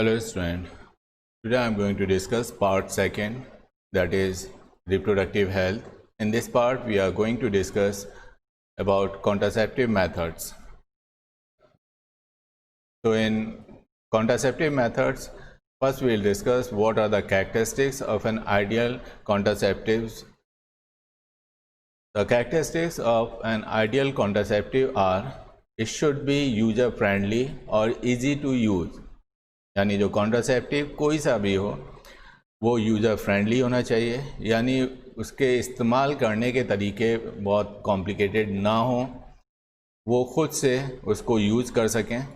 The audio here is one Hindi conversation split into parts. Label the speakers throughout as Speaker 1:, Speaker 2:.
Speaker 1: Hello student, today I am going to discuss part second, that is reproductive health. In this part we are going to discuss about contraceptive methods. So in contraceptive methods, first we will discuss what are the characteristics of an ideal contraceptives. The characteristics of an ideal contraceptive are it should be user friendly or easy to use. यानी जो कॉन्ट्रासेप्टिव कोई सा भी हो वो यूज़र फ्रेंडली होना चाहिए, यानी उसके इस्तेमाल करने के तरीके बहुत कॉम्प्लिकेटेड ना हो, वो ख़ुद से उसको यूज़ कर सकें.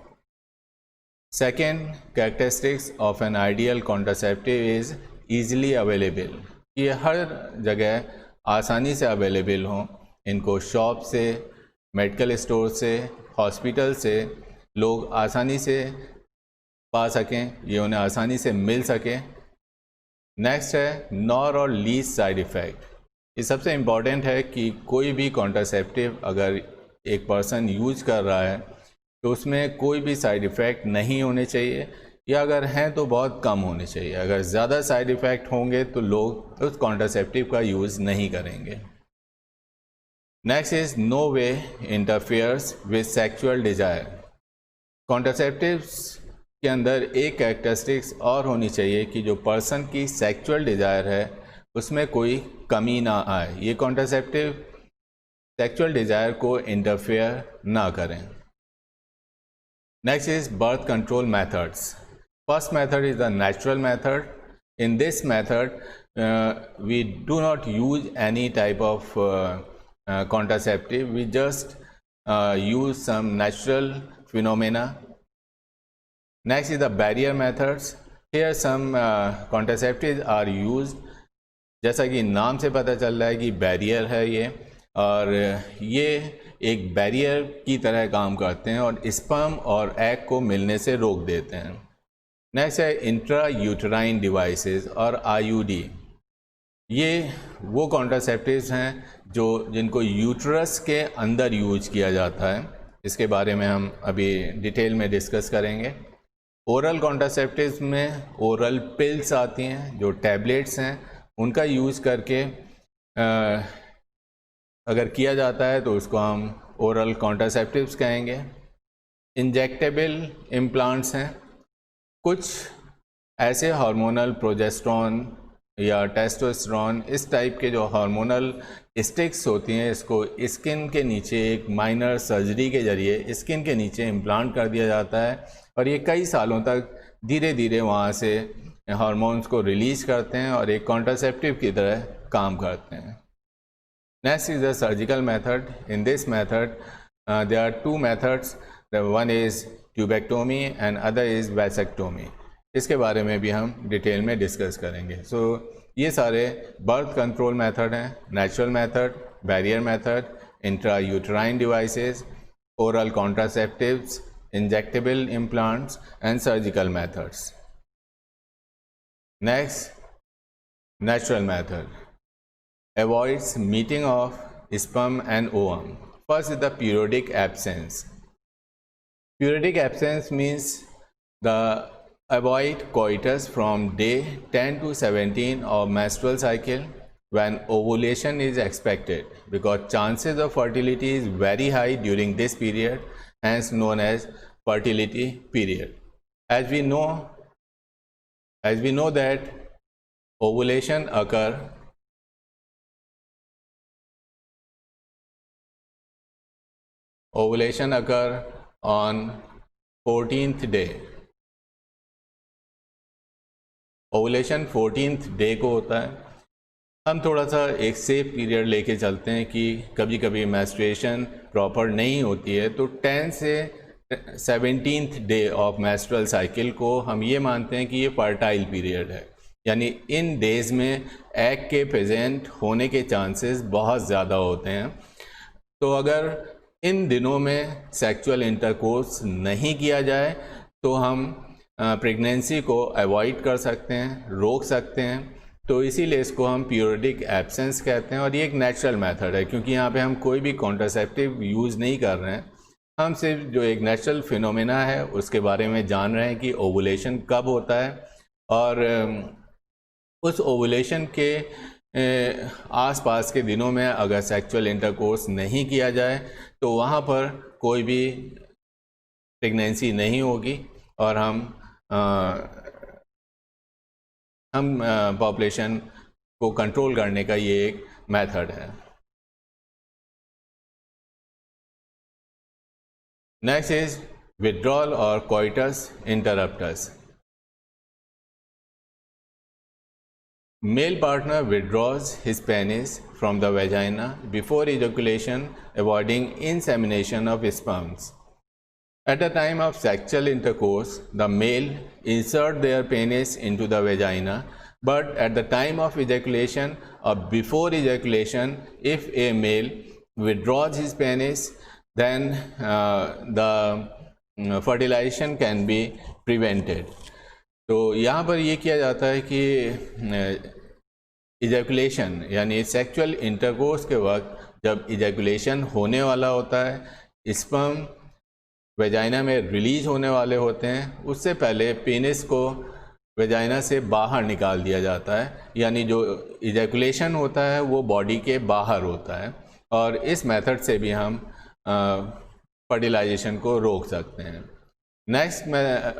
Speaker 1: Second characteristics of an ideal contraceptive is easily available. ये हर जगह आसानी से अवेलेबल हों. इनको शॉप से, मेडिकल स्टोर से, हॉस्पिटल से लोग आसानी से पा सकें, ये उन्हें आसानी से मिल सके. नेक्स्ट है नॉर और लीस्ट साइड इफ़ेक्ट. ये सबसे इम्पॉर्टेंट है कि कोई भी कॉन्ट्रासेप्टिव अगर एक पर्सन यूज़ कर रहा है तो उसमें कोई भी साइड इफ़ेक्ट नहीं होने चाहिए, या अगर हैं तो बहुत कम होने चाहिए. अगर ज़्यादा साइड इफ़ेक्ट होंगे तो लोग उस कॉन्ट्रासेप्टिव का यूज़ नहीं करेंगे. Next is no way interferes with sexual desire. Contraceptives के अंदर एक कैरेक्टरिस्टिक्स और होनी चाहिए कि जो पर्सन की सेक्सुअल डिज़ायर है उसमें कोई कमी ना आए. ये कॉन्ट्रासेप्टिव सेक्सुअल डिज़ायर को इंटरफेयर ना करें. Next is birth control methods. First method is the natural method. In this method we do not use any type of contraceptive. We just use some natural phenomena. Next is the barrier methods. Here some contraceptives are used. जैसा कि नाम से पता चल रहा है कि बैरियर है ये, और ये एक बैरियर की तरह काम करते हैं और स्पर्म और एग को मिलने से रोक देते हैं. नेक्स्ट है इंट्रा यूटराइन डिवाइसेस और IUD. ये वो कॉन्ट्रासेप्टिव्स हैं जिनको यूट्रस के अंदर यूज किया जाता है. इसके बारे में हम अभी डिटेल में डिस्कस करेंगे. ओरल कॉन्ट्रासेप्टिव्स में ओरल पिल्स आती हैं जो टैबलेट्स हैं, उनका यूज़ करके अगर किया जाता है तो उसको हम ओरल कॉन्ट्रासेप्टिव्स कहेंगे. इंजेक्टेबल इम्प्लांट्स हैं. कुछ ऐसे हार्मोनल प्रोजेस्टेरॉन या टेस्टोस्टेरोन इस टाइप के जो हार्मोनल स्टिक्स होती हैं, इसको स्किन के नीचे एक माइनर सर्जरी के ज़रिए स्किन के नीचे इम्प्लांट कर दिया जाता है और ये कई सालों तक धीरे धीरे वहाँ से हार्मोन्स को रिलीज़ करते हैं और एक कॉन्ट्रासेप्टिव की तरह काम करते हैं. Next is the surgical method. In this method there are two methods. One is tubectomy and other is vasectomy. इसके बारे में भी हम डिटेल में डिस्कस करेंगे. ये सारे बर्थ कंट्रोल मेथड हैं. Natural method, barrier method, intra uterine devices, oral contraceptives, injectable implants and surgical methods. Next, natural method avoids meeting of sperm and ovum. First is the periodic absence. Periodic absence means the avoid coitus from day 10 to 17 of menstrual cycle when ovulation is expected, because chances of fertility is very high during this period, hence known as fertility period. As we know that ovulation occur on 14th day. Ovulation 14th day को होता है. हम थोड़ा सा एक सेफ पीरियड लेके चलते हैं कि कभी कभी मेंस्ट्रुएशन प्रॉपर नहीं होती है, तो 10 से 17th day of menstrual cycle को हम ये मानते हैं कि ये फर्टाइल पीरियड है, यानी इन डेज़ में एग के प्रेजेंट होने के चांसेस बहुत ज़्यादा होते हैं. तो अगर इन दिनों में सेक्सुअल इंटरकोर्स नहीं किया जाए तो हम प्रेगनेंसी को अवॉइड कर सकते हैं, रोक सकते हैं. तो इसीलिए इसको हम पीरियोडिक एब्सेंस कहते हैं और ये एक नेचुरल मेथड है, क्योंकि यहाँ पे हम कोई भी कॉन्ट्रासेप्टिव यूज़ नहीं कर रहे हैं. हम सिर्फ जो एक नेचुरल फिनोमेना है उसके बारे में जान रहे हैं कि ओवुलेशन कब होता है, और उस ओवुलेशन के आसपास के दिनों में अगर सेक्सुअल इंटरकोर्स नहीं किया जाए तो वहाँ पर कोई भी प्रेगनेंसी नहीं होगी और हम पॉपुलेशन को कंट्रोल करने का ये एक मेथड है। नेक्स्ट इज विड्रॉल और coitus interruptus. Male partner withdraws his penis from the vagina before ejaculation, avoiding insemination of sperms. At the time of sexual intercourse, the male insert their penis into the vagina, but at the time of ejaculation or before ejaculation, if a male withdraws his penis, then the fertilization can be prevented. तो यहाँ पर ये किया जाता है कि इजैकुलेशन यानी सेक्सुअल इंटरकोर्स के वक्त जब इजैकुलेशन होने वाला होता है, स्पर्म वेजाइना में रिलीज होने वाले होते हैं, उससे पहले पेनिस को वेजाइना से बाहर निकाल दिया जाता है, यानी जो इजैकुलेशन होता है वो बॉडी के बाहर होता है, और इस मेथड से भी हम फर्टिलाइजेशन को रोक सकते हैं। Next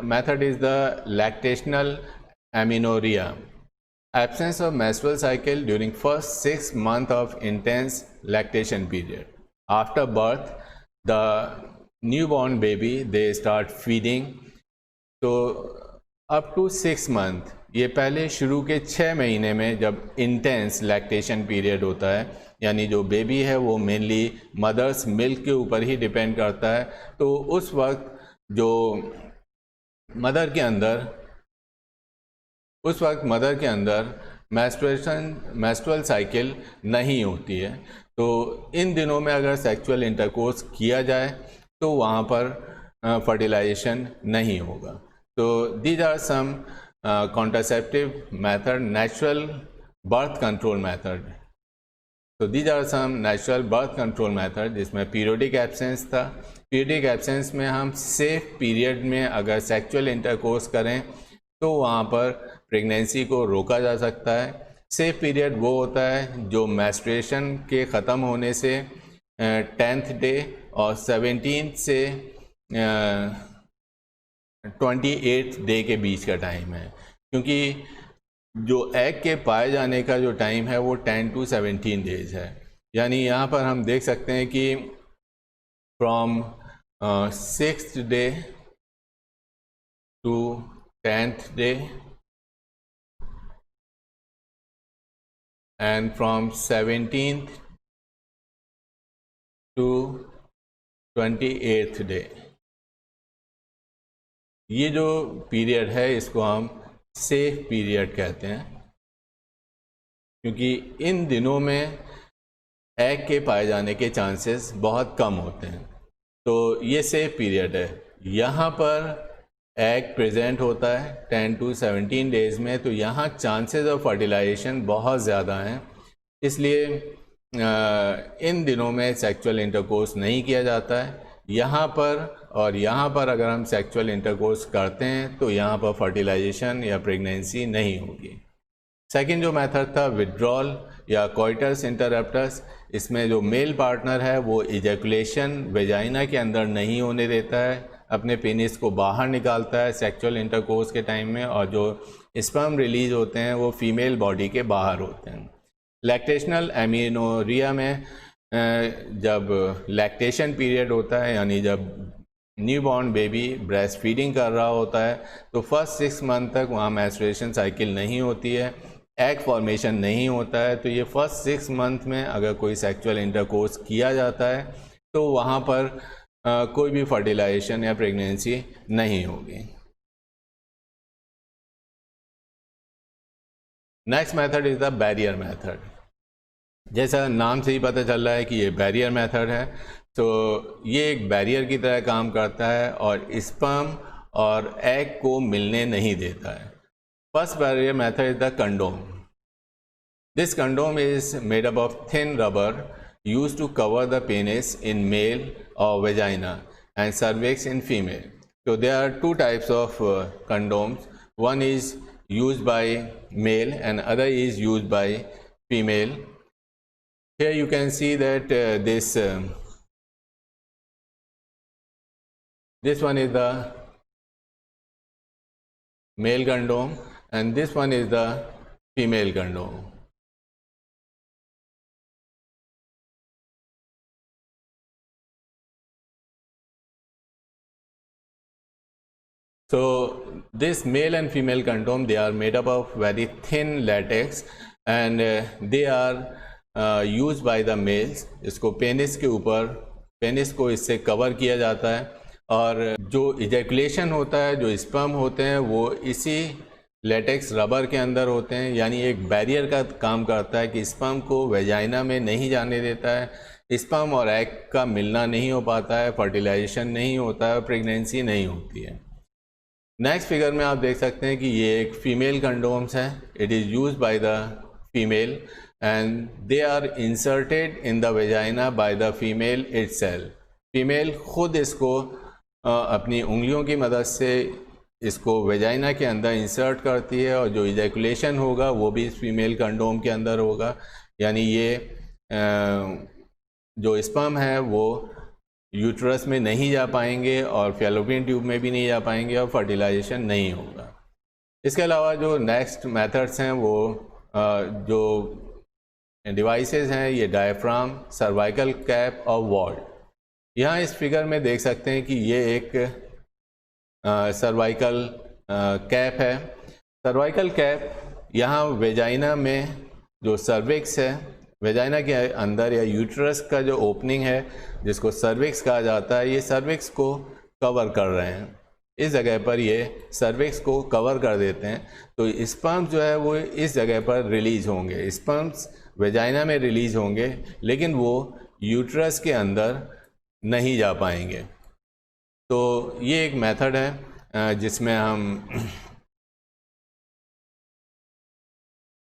Speaker 1: method is the lactational amenorrhea. Absence of menstrual cycle during first 6 months of intense lactation period. After birth, the newborn baby they start feeding. So up to 6 month, ये पहले शुरू के 6 महीने में जब इंटेंस लैक्टेशन पीरियड होता है, यानी जो बेबी है वो मेनली मदर्स मिल्क के ऊपर ही डिपेंड करता है, तो उस वक्त जो मदर के अंदर मेंस्ट्रुअल साइकिल नहीं होती है, तो इन दिनों में अगर सेक्सुअल इंटरकोर्स किया जाए तो वहाँ पर फर्टिलाइजेशन नहीं होगा। तो these are some contraceptive method, natural birth control method. तो these are some natural birth control method, जिसमें पीरियोडिक एब्सेंस था। पीरियडिक एब्सेंस में हम सेफ पीरियड में अगर सेक्सुअल इंटरकोर्स करें तो वहाँ पर प्रेगनेंसी को रोका जा सकता है। सेफ पीरियड वो होता है जो मेंस्ट्रुएशन के ख़त्म होने से 10th डे और 17th से 28th डे के बीच का टाइम है, क्योंकि जो एग के पाए जाने का जो टाइम है वो 10 to 17 डेज है। यानी यहाँ पर हम देख सकते हैं कि from 6th day to 10th day and from 17th to 28th day, ये जो पीरियड है इसको हम सेफ पीरियड कहते हैं, क्योंकि इन दिनों में एग के पाए जाने के चांसेस बहुत कम होते हैं। तो ये सेफ पीरियड है। यहाँ पर एग प्रेजेंट होता है 10 to 17 डेज़ में, तो यहाँ चांसेस ऑफ फर्टिलाइजेशन बहुत ज़्यादा हैं, इसलिए इन दिनों में सेक्सुअल इंटरकोर्स नहीं किया जाता है। यहाँ पर अगर हम सेक्सुअल इंटरकोर्स करते हैं तो यहाँ पर फर्टिलाइजेशन या प्रेगनेंसी नहीं होगी। सेकंड जो मेथड था विड्रॉल या कोइटस इंटरप्टस, इसमें जो मेल पार्टनर है वो इजैकुलेशन वेजाइना के अंदर नहीं होने देता है, अपने पेनिस को बाहर निकालता है सेक्सुअल इंटरकोर्स के टाइम में, और जो स्पर्म रिलीज होते हैं वो फीमेल बॉडी के बाहर होते हैं। लैक्टेशनल एमेनोरिया में जब लैक्टेशन पीरियड होता है, यानी जब न्यूबॉर्न बेबी ब्रेस्ट फीडिंग कर रहा होता है, तो फर्स्ट 6 मंथ तक वहाँ मेंस्ट्रुएशन साइकिल नहीं होती है, एग फॉर्मेशन नहीं होता है। तो ये फर्स्ट 6 मंथ में अगर कोई सेक्सुअल इंटरकोर्स किया जाता है तो वहाँ पर कोई भी फर्टिलाइजेशन या प्रेगनेंसी नहीं होगी। Next method is the barrier method. जैसा नाम से ही पता चल रहा है कि ये बैरियर मेथड है, तो ये एक बैरियर की तरह काम करता है और स्पर्म और एग को मिलने नहीं देता है। First barrier method is the condom. This condom is made up of thin rubber used to cover the penis in male or vagina. and cervix in female. So there are two types of condoms. One is used by male and other is used by female. Here you can see that this one is the male condom and this one is the female condom. So this male and female condom, they are made up of very thin latex and they are used by the males. इसको पेनिस के ऊपर, पेनिस को इससे कवर किया जाता है और जो इजैकुलेशन होता है, जो स्पर्म होते हैं, वो इसी लेटेक्स रबर के अंदर होते हैं, यानी एक बैरियर का काम करता है कि स्पर्म को वेजाइना में नहीं जाने देता है, स्पर्म और एग का मिलना नहीं हो पाता है, फर्टिलाइजेशन नहीं होता है, प्रेगनेंसी नहीं होती है। नेक्स्ट फिगर में आप देख सकते हैं कि ये एक फीमेल कंडोम्स है। It is used by the female and they are inserted in the vagina by the female itself. Female खुद इसको अपनी उंगलियों की मदद से इसको वेजाइना के अंदर इंसर्ट करती है और जो इजैकुलेशन होगा वो भी इस फीमेल कंडोम के अंदर होगा, यानी ये जो स्पर्म है वो यूट्रस में नहीं जा पाएंगे और फैलोपियन ट्यूब में भी नहीं जा पाएंगे और फर्टिलाइजेशन नहीं होगा। इसके अलावा जो नेक्स्ट मेथड्स हैं वो जो डिवाइसेस हैं, ये डायफ्राम, सर्वाइकल कैप और वॉल्ट। यहाँ इस फिगर में देख सकते हैं कि ये एक सर्वाइकल कैप है। सर्वाइकल कैप यहाँ वेजाइना में जो सर्विक्स है, वेजाइना के अंदर या यूट्रस का जो ओपनिंग है जिसको सर्विक्स कहा जाता है, ये सर्विक्स को कवर कर रहे हैं। इस जगह पर ये सर्विक्स को कवर कर देते हैं तो स्पर्म्स जो है वो इस जगह पर रिलीज होंगे। स्पर्म्स वेजाइना में रिलीज होंगे लेकिन वो यूट्रस के अंदर नहीं जा पाएंगे। तो ये एक मेथड है जिसमें हम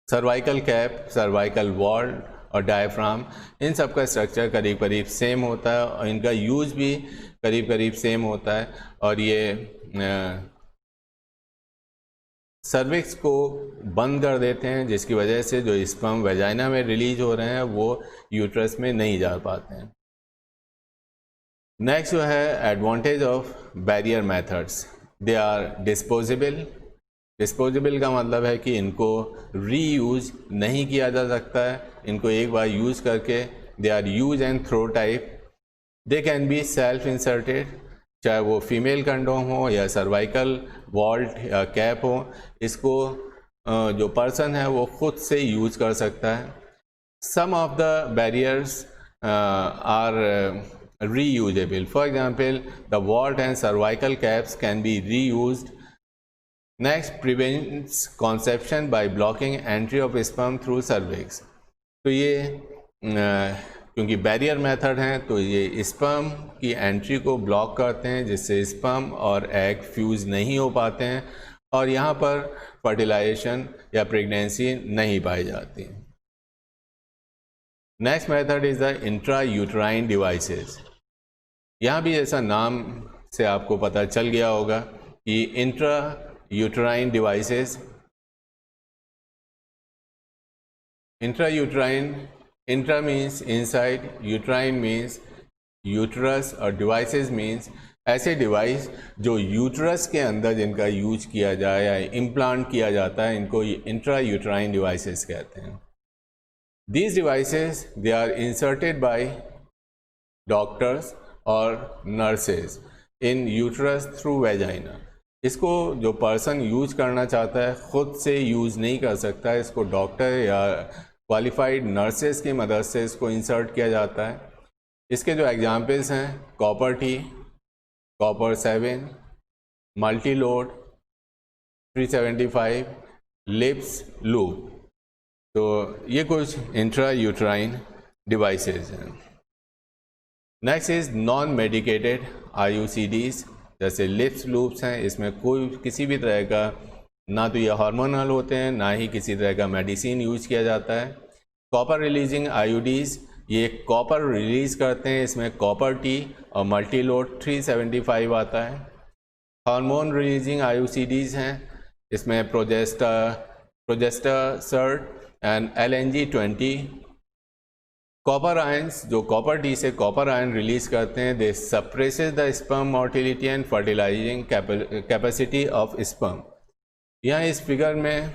Speaker 1: सर्वाइकल कैप, सर्वाइकल वॉल्ट और डायफ्राम, इन सब का स्ट्रक्चर करीब करीब सेम होता है और इनका यूज भी करीब करीब सेम होता है और ये सर्विक्स को बंद कर देते हैं जिसकी वजह से जो स्पर्म वेजाइना में रिलीज हो रहे हैं वो यूट्रस में नहीं जा पाते हैं। नेक्स्ट जो है advantage of barrier methods, they are disposable. Disposable का मतलब है कि इनको रीयूज नहीं किया जा सकता है, इनको एक बार यूज़ करके they are use and throw type. They can be self inserted, चाहे वो फीमेल कंडोम हो या सर्वाइकल वॉल्ट या कैप हो, इसको जो पर्सन है वो खुद से यूज कर सकता है। Some of the barriers are reusable. For example, the wart and cervical caps can be reused. Next, prevents conception by blocking entry of sperm through cervix. तो ये क्योंकि बैरियर मेथड हैं तो ये स्पर्म की एंट्री को ब्लॉक करते हैं जिससे स्पर्म और एग फ्यूज़ नहीं हो पाते हैं और यहाँ पर फर्टिलाइजेशन या प्रेगनेंसी नहीं पाई जाती। Next method is the intra uterine devices. यहाँ भी जैसा नाम से आपको पता चल गया होगा कि intra uterine devices, intra uterine, intra means inside, uterine means uterus और डिवाइसेस मीन्स ऐसे डिवाइस जो यूट्रस के अंदर जिनका यूज किया जाए या इम्प्लांट किया जाता है, इनको इंट्रा यूट्राइन डिवाइसेस कहते हैं। These devices, they are inserted by doctors or nurses in uterus through vagina. इसको जो पर्सन यूज करना चाहता है खुद से यूज नहीं कर सकता है, इसको डॉक्टर या क्वालिफाइड नर्सेस की मदद से इसको इंसर्ट किया जाता है। इसके जो एग्जाम्पल्स हैं, copper T, copper 7, multi load 375, lips loop. तो ये कुछ इंट्रा यूट्राइन डिवाइसेस हैं। Next is non medicated IUCDs, जैसे लिप्स लूप्स हैं, इसमें कोई किसी भी तरह का ना तो ये हार्मोनल होते हैं ना ही किसी तरह का मेडिसिन यूज किया जाता है। कॉपर रिलीजिंग IUDs, ये कॉपर रिलीज़ करते हैं, इसमें कॉपर टी और मल्टीलोड 375 आता है। हार्मोन रिलीजिंग IUCDs हैं, इसमें progestasert and LNG-20। Copper ions, जो कॉपर टी से कॉपर आयन रिलीज करते हैं, they suppresses the sperm motility and fertilizing capacity of sperm. यहाँ इस फिगर में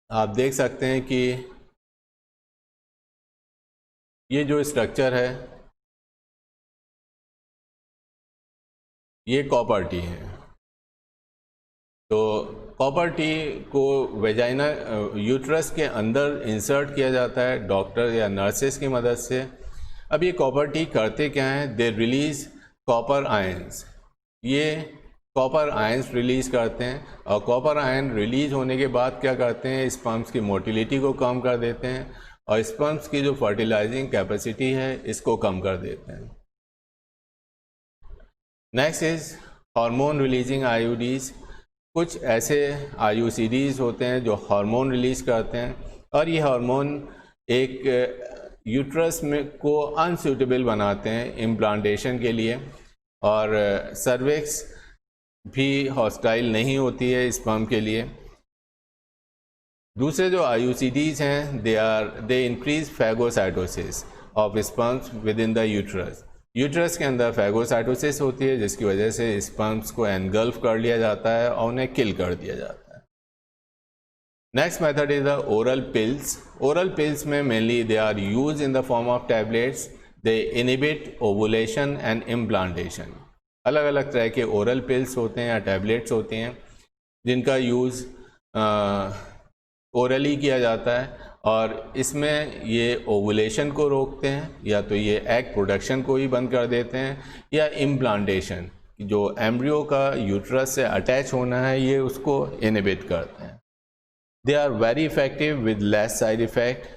Speaker 1: आप देख सकते हैं कि ये जो स्ट्रक्चर है ये कॉपर टी है। तो कॉपर टी को वेजाइना यूट्रस के अंदर इंसर्ट किया जाता है डॉक्टर या नर्सेस की मदद से। अब ये कॉपर टी करते क्या हैं, दे रिलीज़ कॉपर आयंस। ये कॉपर आयंस रिलीज़ करते हैं और कॉपर आयन रिलीज होने के बाद क्या करते हैं, स्पर्म्स की मोटिलिटी को कम कर देते हैं और स्पर्म्स की जो फर्टिलाइजिंग कैपेसिटी है इसको कम कर देते हैं। Next is hormone releasing IUDs। कुछ ऐसे IUCDs होते हैं जो हार्मोन रिलीज़ करते हैं और ये हार्मोन एक यूट्रस में को अनसूटेबल बनाते हैं इम्प्लांटेशन के लिए, और सर्विक्स भी हॉस्टाइल नहीं होती है स्पर्म के लिए। दूसरे जो IUCDs हैं they increase phagocytosis of sperms with in the uterus. Uterus के अंदर फैगोसाइटोसिस होती है जिसकी वजह से स्पर्म्स को एनगल्फ कर लिया जाता है और उन्हें किल कर दिया जाता है। Next method is the oral pills. Oral pills में mainly they are use in the form of tablets. They inhibit ovulation and implantation. अलग अलग तरह के ओरल पिल्स होते हैं या टैबलेट्स होते हैं जिनका यूज़ ओरली किया जाता है और इसमें ये ओवुलेशन को रोकते हैं, या तो ये एग प्रोडक्शन को ही बंद कर देते हैं, या इम्प्लांटेशन जो एम्ब्रियो का यूट्रस से अटैच होना है ये उसको इनहिबिट करते हैं। They are very effective with less side effect.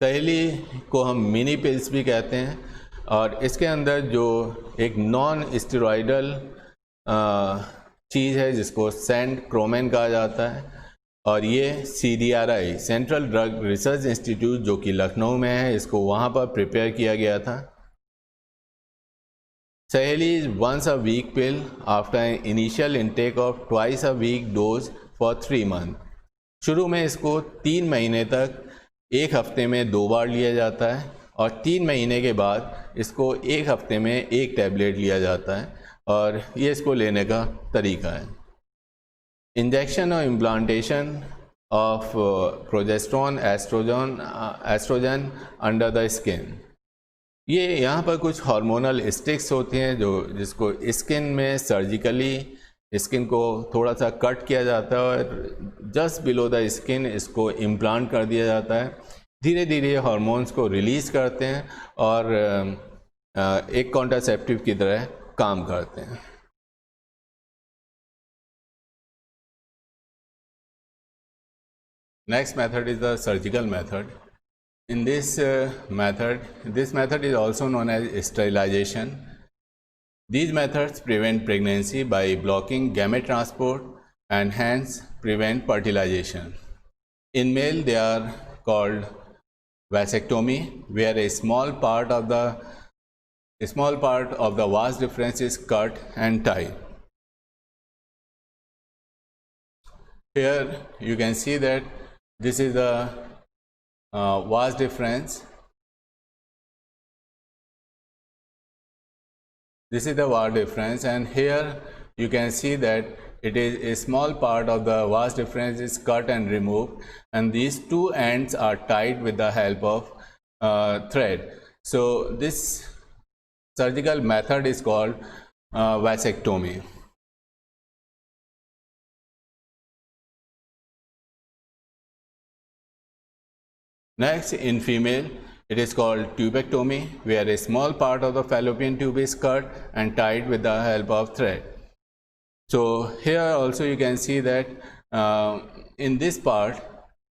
Speaker 1: Saheli को हम मिनी पिल्स भी कहते हैं और इसके अंदर जो एक नॉन स्टेरॉइडल चीज़ है जिसको सेंटक्रोमेन कहा जाता है, और ये CDRI central drug research institute जो कि लखनऊ में है, इसको वहाँ पर प्रिपेयर किया गया था। Saheli is once a week pill after initial intake of twice a week dose for 3 month. शुरू में इसको 3 महीने तक एक हफ्ते में 2 बार लिया जाता है और 3 महीने के बाद इसको एक हफ्ते में 1 टैबलेट लिया जाता है, और ये इसको लेने का तरीका है। इंजेक्शन और implantation of progesterone estrogen under the skin. ये यहाँ पर कुछ हार्मोनल स्टिक्स होती हैं जिसको स्किन में सर्जिकली स्किन को थोड़ा सा कट किया जाता है और जस्ट बिलो द स्किन इसको इम्प्लांट कर दिया जाता है। धीरे धीरे हार्मोन्स को रिलीज़ करते हैं और एक कॉन्ट्रासेप्टिव की तरह काम करते हैं। Next method is the surgical method. In this method is also known as sterilization. These methods prevent pregnancy by blocking gamete transport and hence prevent fertilization. In male, they are called vasectomy, where a small part of the vas deferens is cut and tied. Here you can see that this is the vas deferens. This is the vas deferens, and here you can see that it is a small part of the vas deferens is cut and removed, and these 2 ends are tied with the help of thread. So this surgical method is called vasectomy. Next, in female, it is called tubectomy, where a small part of the fallopian tube is cut and tied with the help of thread. So here also you can see that in this part,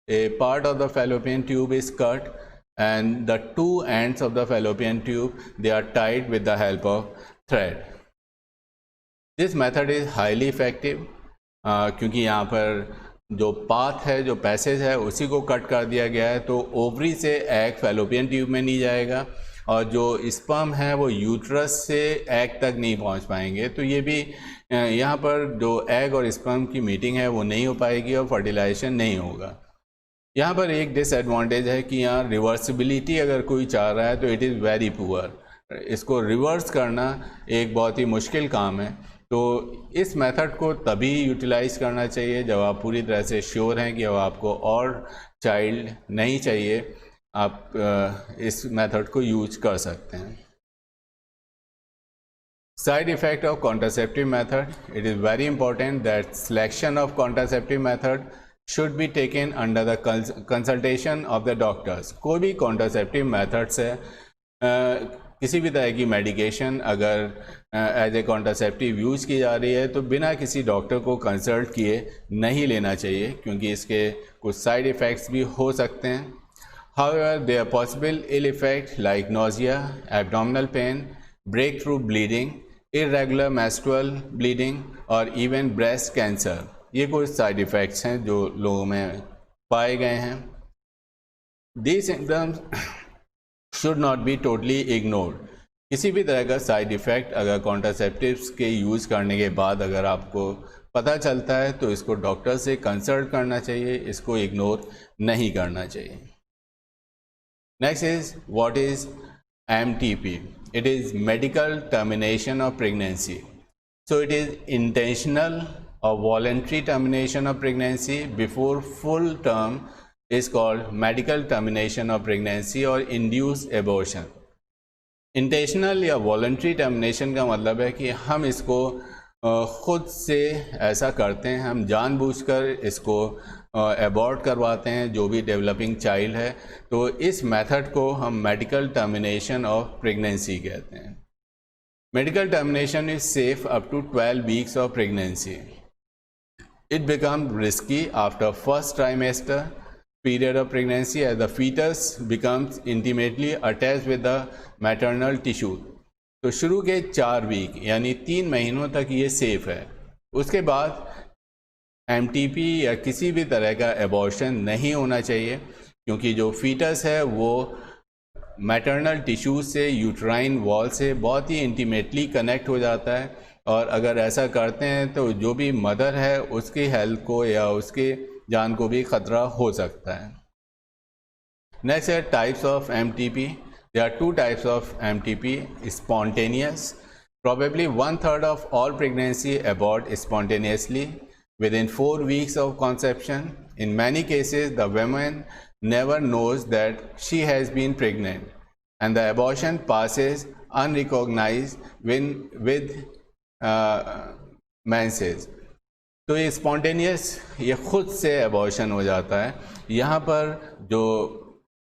Speaker 1: a part of the fallopian tube is cut, and the 2 ends of the fallopian tube, they are tied with the help of thread. This method is highly effective क्योंकि यहाँ पर जो पाथ है, जो पैसेज है, उसी को कट कर दिया गया है, तो ओवरी से एग फैलोपियन ट्यूब में नहीं जाएगा और जो स्पर्म है वो यूट्रस से एग तक नहीं पहुंच पाएंगे। तो ये भी यहाँ पर जो एग और स्पर्म की मीटिंग है वो नहीं हो पाएगी और फर्टिलाइजेशन नहीं होगा। यहाँ पर एक डिसएडवांटेज है कि यहाँ रिवर्सिबिलिटी अगर कोई चाह रहा है तो इट इज़ वेरी पुअर। इसको रिवर्स करना एक बहुत ही मुश्किल काम है। तो इस मेथड को तभी यूटिलाइज करना चाहिए जब आप पूरी तरह से श्योर हैं कि अब आपको और चाइल्ड नहीं चाहिए, आप इस मेथड को यूज कर सकते हैं। Side effect of contraceptive method. It is very important that selection of contraceptive method should be taken under the consultation of the doctors. कोई भी contraceptive methods है, किसी भी तरह की मेडिकेशन अगर एज ए कॉन्ट्रासेप्टिव यूज़ की जा रही है तो बिना किसी डॉक्टर को कंसल्ट किए नहीं लेना चाहिए, क्योंकि इसके कुछ साइड इफ़ेक्ट्स भी हो सकते हैं। However, there are possible ill effects like nausea, abdominal pain, breakthrough bleeding, irregular menstrual bleeding और even breast cancer। ये कुछ साइड इफ़ेक्ट्स हैं जो लोगों में पाए गए हैं। These symptoms should not be totally ignored। किसी भी तरह का साइड इफ़ेक्ट अगर कॉन्ट्रासेप्टिव्स के यूज़ करने के बाद अगर आपको पता चलता है तो इसको डॉक्टर से कंसल्ट करना चाहिए, इसको इग्नोर नहीं करना चाहिए। Next is what is MTP? It is medical termination of pregnancy. So it is intentional or voluntary termination of pregnancy before full term is called medical termination of pregnancy or induced abortion. Intentional या voluntary termination का मतलब है कि हम इसको ख़ुद से ऐसा करते हैं, हम जानबूझकर इसको एबॉर्ट करवाते हैं जो भी डेवलपिंग चाइल्ड है, तो इस मेथड को हम मेडिकल टर्मिनेशन ऑफ प्रेगनेंसी कहते हैं। Medical termination is safe up to 12 weeks of pregnancy. It become risky after first trimester period of pregnancy as the fetus becomes intimately attached with the maternal tissue। तो शुरू के 4 वीक यानी 3 महीनों तक ये सेफ है। उसके बाद MTP या किसी भी तरह का एबॉर्शन नहीं होना चाहिए, क्योंकि जो फीटस है वो मैटरनल टिश्यू से, यूट्राइन वॉल से बहुत ही इंटीमेटली कनेक्ट हो जाता है, और अगर ऐसा करते हैं तो जो भी मदर है उसकी हेल्थ को या उसकी जान को भी ख़तरा हो सकता है। नेक्स्ट है types of MTP। There are 2 types of MTP: spontaneous, probably 1/3 of all pregnancy abort spontaneously within 4 weeks of conception. In many cases, the woman never knows that she has been pregnant, and the abortion passes unrecognized with menses। तो ये स्पॉन्टेनियस, ये खुद से एबॉर्शन हो जाता है। यहाँ पर जो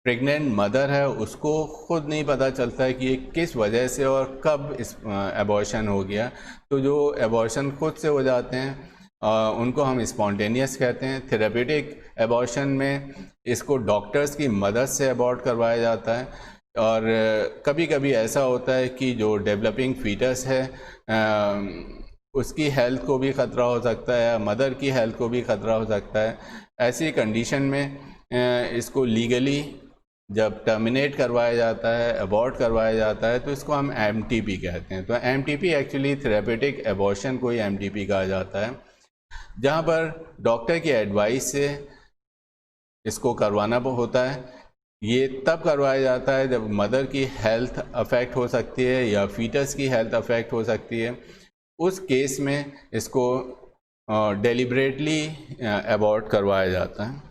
Speaker 1: प्रेग्नेंट मदर है उसको खुद नहीं पता चलता है कि ये किस वजह से और कब इस एबॉर्शन हो गया। तो जो एबॉर्शन खुद से हो जाते हैं उनको हम स्पॉन्टेनियस कहते हैं। थेरेप्यूटिक एबॉर्शन में इसको डॉक्टर्स की मदद से एबॉर्ट करवाया जाता है, और कभी कभी ऐसा होता है कि जो डेवलपिंग फीटस है उसकी हेल्थ को भी ख़तरा हो सकता है या मदर की हेल्थ को भी ख़तरा हो सकता है। ऐसी कंडीशन में इसको लीगली जब टर्मिनेट करवाया जाता है, अबॉर्ट करवाया जाता है, तो इसको हम MTP कहते हैं। तो MTP एक्चुअली थेरेप्यूटिक एबॉर्शन को ही MTP कहा जाता है, जहाँ पर डॉक्टर की एडवाइस से इसको करवाना होता है। ये तब करवाया जाता है जब मदर की हेल्थ अफेक्ट हो सकती है या फीटस की हेल्थ अफेक्ट हो सकती है। उस केस में इसको डेलिब्रेटली अबॉर्ट करवाया जाता है।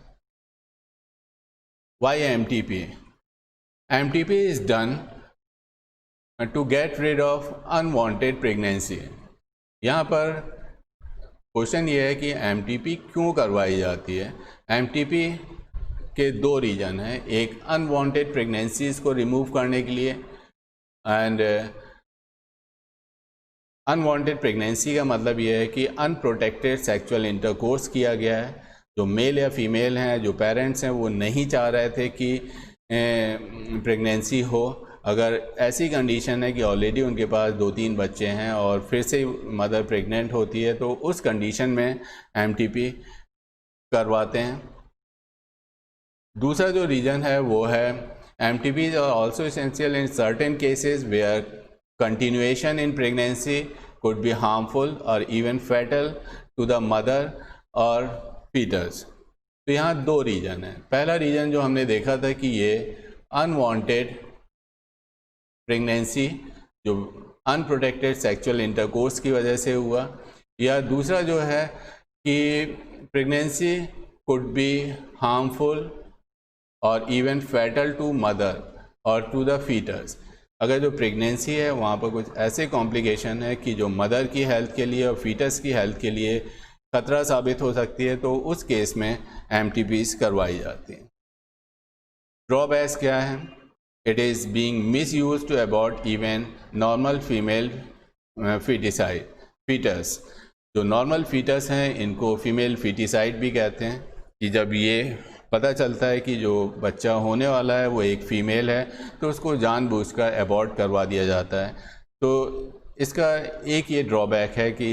Speaker 1: Why MTP? MTP is done to get rid of unwanted pregnancy। यहाँ पर क्वेश्चन ये है कि MTP क्यों करवाई जाती है। MTP के 2 रीज़न हैं, एक अनवांटेड प्रेगनेंसीज को रिमूव करने के लिए, एंड अनवांटेड प्रेगनेंसी का मतलब ये है कि अनप्रोटेक्टेड सेक्सुअल इंटरकोर्स किया गया है। जो मेल या फीमेल हैं, जो पेरेंट्स हैं, वो नहीं चाह रहे थे कि प्रेगनेंसी हो। अगर ऐसी कंडीशन है कि ऑलरेडी उनके पास 2-3 बच्चे हैं और फिर से मदर प्रेग्नेंट होती है, तो उस कंडीशन में MTP करवाते हैं। दूसरा जो रीजन है वो है MTPs are also essential in certain cases where continuation in pregnancy could be harmful or even fatal to the mother or fetus। तो यहाँ दो रीजन है। पहला रीजन जो हमने देखा था कि ये अनवांटेड प्रेगनेंसी जो अनप्रोटेक्टेड सेक्सुअल इंटरकोर्स की वजह से हुआ, या दूसरा जो है कि प्रेगनेंसी कुड बी हार्मफुल और इवन फैटल टू मदर और टू द फीटस। अगर जो प्रेगनेंसी है वहाँ पर कुछ ऐसे कॉम्प्लिकेशन है कि जो मदर की हेल्थ के लिए और फीटस की हेल्थ के लिए खतरा साबित हो सकती है, तो उस केस में MTPs करवाई जाती हैं। ड्रॉबैक्स क्या है? It is being misuse to abort even normal female foetus. जो नॉर्मल फीटस हैं इनको फीमेल फीटिसाइड भी कहते हैं, कि जब ये पता चलता है कि जो बच्चा होने वाला है वो एक फ़ीमेल है तो उसको जानबूझकर अबॉर्ट करवा दिया जाता है। तो इसका एक ये ड्रॉबैक है कि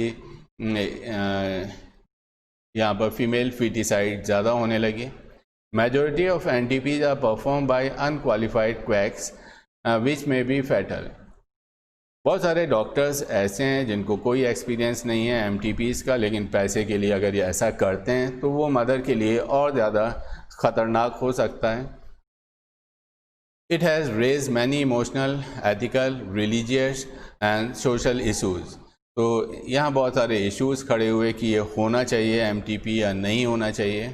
Speaker 1: यहाँ पर फीमेल फीटिसाइड ज़्यादा होने लगी। Majority of NTPs are perform by unqualified quacks which may be fatal. बहुत सारे डॉक्टर्स ऐसे हैं जिनको कोई एक्सपीरियंस नहीं है MTPs का, लेकिन पैसे के लिए अगर ये ऐसा करते हैं तो वो मदर के लिए और ज़्यादा ख़तरनाक हो सकता है। It has raise many emotional, ethical, religious and social issues. तो यहाँ बहुत सारे इश्यूज़ खड़े हुए कि ये होना चाहिए MTP या नहीं होना चाहिए।